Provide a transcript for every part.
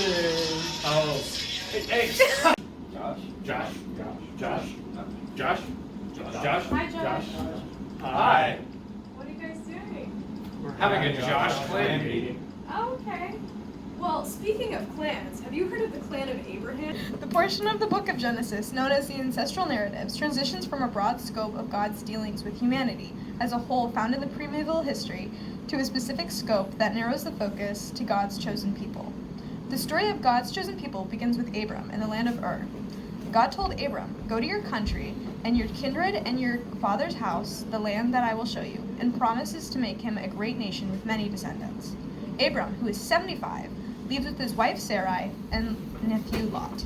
Oh. Hey. Josh. Hi, Josh. Hi. What are you guys doing? We're having a Josh clan meeting. Oh, okay. Well, speaking of clans, have you heard of the clan of Abraham? The portion of the book of Genesis known as the Ancestral narratives transitions from a broad scope of God's dealings with humanity as a whole found in the pre-medieval history to a specific scope that narrows the focus to God's chosen people. The story of God's chosen people begins with Abram in the land of Ur. God told Abram, "Go to your country and your kindred and your father's house, the land that I will show you," and promises to make him a great nation with many descendants. Abram, who is 75, leaves with his wife Sarai and nephew Lot.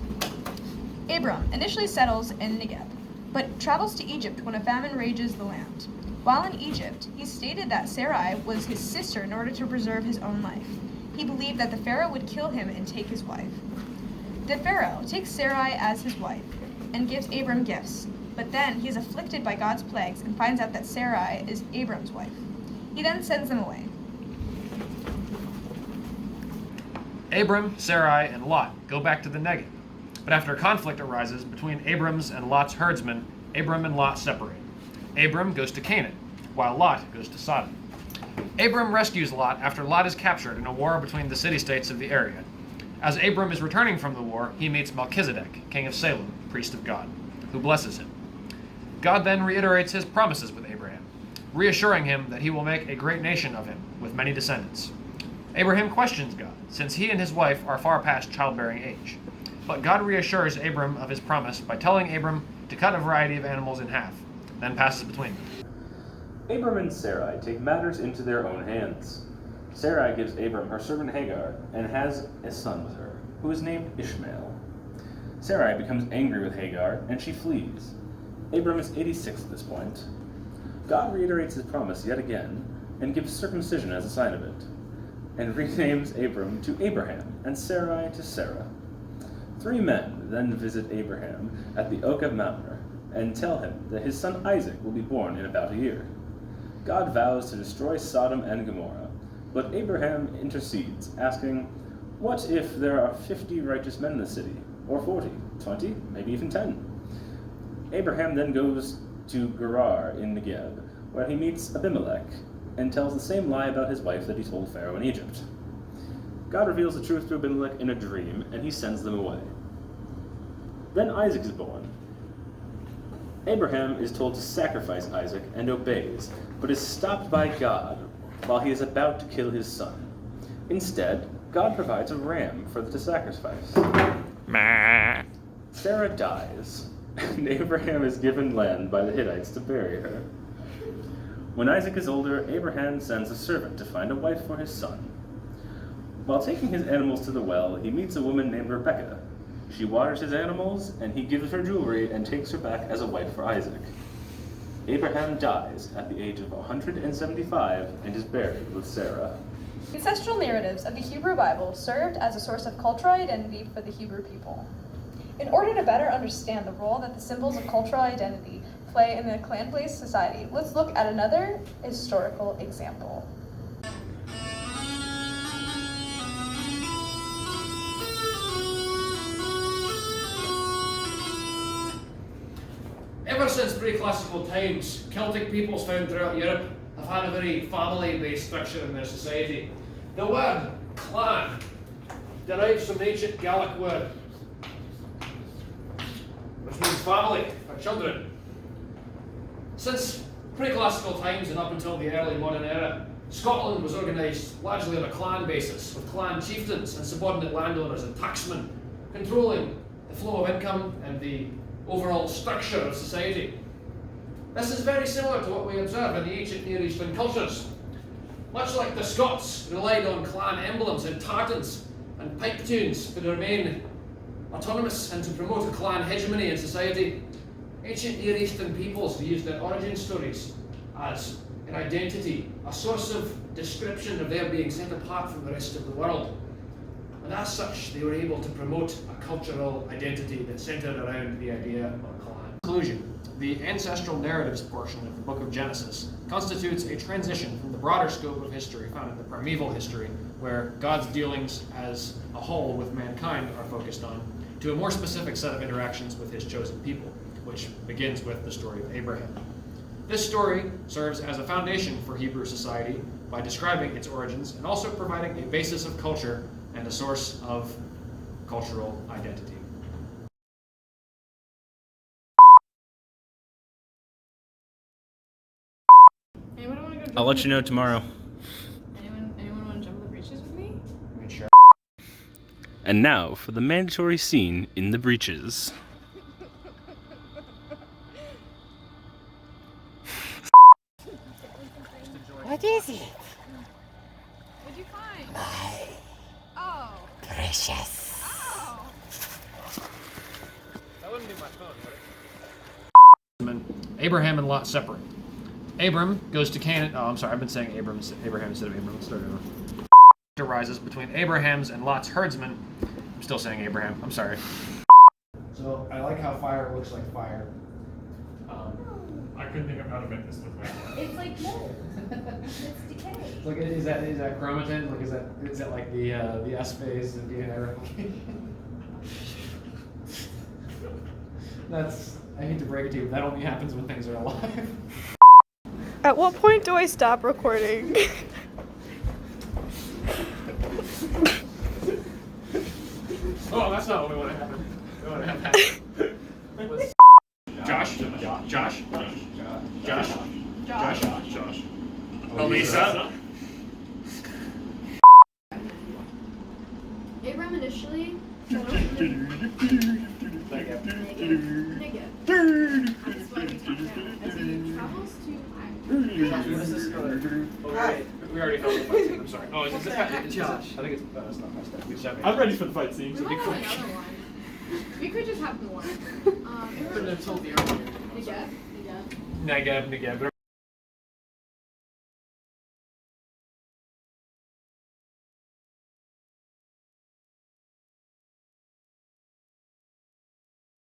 Abram initially settles in Negeb, but travels to Egypt when a famine rages the land. While in Egypt, he stated that Sarai was his sister in order to preserve his own life. He believed that the Pharaoh would kill him and take his wife. The Pharaoh takes Sarai as his wife and gives Abram gifts, but then he is afflicted by God's plagues and finds out that Sarai is Abram's wife. He then sends them away. Abram, Sarai, and Lot go back to the Negev, but after a conflict arises between Abram's and Lot's herdsmen, Abram and Lot separate. Abram goes to Canaan, while Lot goes to Sodom. Abram rescues Lot after Lot is captured in a war between the city-states of the area. As Abram is returning from the war, he meets Melchizedek, king of Salem, priest of God, who blesses him. God then reiterates his promises with Abraham, reassuring him that he will make a great nation of him, with many descendants. Abraham questions God, since he and his wife are far past childbearing age. But God reassures Abram of his promise by telling Abram to cut a variety of animals in half, then passes between them. Abram and Sarai take matters into their own hands. Sarai gives Abram her servant Hagar and has a son with her, who is named Ishmael. Sarai becomes angry with Hagar, and she flees. Abram is 86 at this point. God reiterates his promise yet again, and gives circumcision as a sign of it, and renames Abram to Abraham, and Sarai to Sarah. 3 men then visit Abraham at the oak of Mamre, and tell him that his son Isaac will be born in about a year. God vows to destroy Sodom and Gomorrah, but Abraham intercedes, asking, "What if there are 50 righteous men in the city? Or 40, 20, maybe even 10? Abraham then goes to Gerar in Negeb, where he meets Abimelech, and tells the same lie about his wife that he told Pharaoh in Egypt. God reveals the truth to Abimelech in a dream, and he sends them away. Then Isaac is born. Abraham is told to sacrifice Isaac and obeys, but is stopped by God while he is about to kill his son. Instead, God provides a ram for the sacrifice. Sarah dies, and Abraham is given land by the Hittites to bury her. When Isaac is older, Abraham sends a servant to find a wife for his son. While taking his animals to the well, he meets a woman named Rebekah. She waters his animals, and he gives her jewelry and takes her back as a wife for Isaac. Abraham dies at the age of 175 and is buried with Sarah. Ancestral narratives of the Hebrew Bible served as a source of cultural identity for the Hebrew people. In order to better understand the role that the symbols of cultural identity play in the clan-based society, let's look at another historical example. Ever since pre-classical times, Celtic peoples found throughout Europe have had a very family-based structure in their society. The word clan derives from the ancient Gaelic word, which means family or children. Since pre-classical times and up until the early modern era, Scotland was organised largely on a clan basis, with clan chieftains and subordinate landowners and tacksmen controlling the flow of income and the overall structure of society. This is very similar to what we observe in the ancient Near Eastern cultures. Much like the Scots relied on clan emblems and tartans and pipe tunes to remain autonomous and to promote a clan hegemony in society, ancient Near Eastern peoples used their origin stories as an identity, a source of description of their being set apart from the rest of the world. And as such, they were able to promote a cultural identity that centered around the idea of a clan. Conclusion. The ancestral narratives portion of the book of Genesis constitutes a transition from the broader scope of history found in the primeval history, where God's dealings as a whole with mankind are focused on, to a more specific set of interactions with his chosen people, which begins with the story of Abraham. This story serves as a foundation for Hebrew society by describing its origins and also providing a basis of culture and a source of cultural identity. Anyone want to go jump I'll in let the you know breaches? tomorrow. Anyone want to jump in the breaches with me? I mean, sure. And now for the mandatory scene in the breeches. What is it? What'd you find? My Oh. precious. Oh. That wouldn't be my phone, would it? Abraham and Lot separate. Abram goes to Canaan. Oh, I'm sorry. I've been saying Abraham instead of Abram. Let's start over. Arises between Abraham's and Lot's herdsmen. I'm still saying Abraham. I'm sorry. So I like how fire looks like fire. I couldn't think of how to make this look like that. It's like mold. It's decay. Like, is that chromatin? Like, is that like the S phase of DNA replication? That's, I hate to break it to you, but that only happens when things are alive. At what point do I stop recording? Oh, that's not what we want to happen. We want to have happen. Josh. Aleesa. Abram initially. Negative. That's why we talk down. As he travels to We already filmed the fight scene. I'm sorry. Oh, is this Josh? I think it's not messed up. We just have I'm ready for the fight scene. We might have another one. We could just have more. Couldn't have told you earlier. Negative. Negative.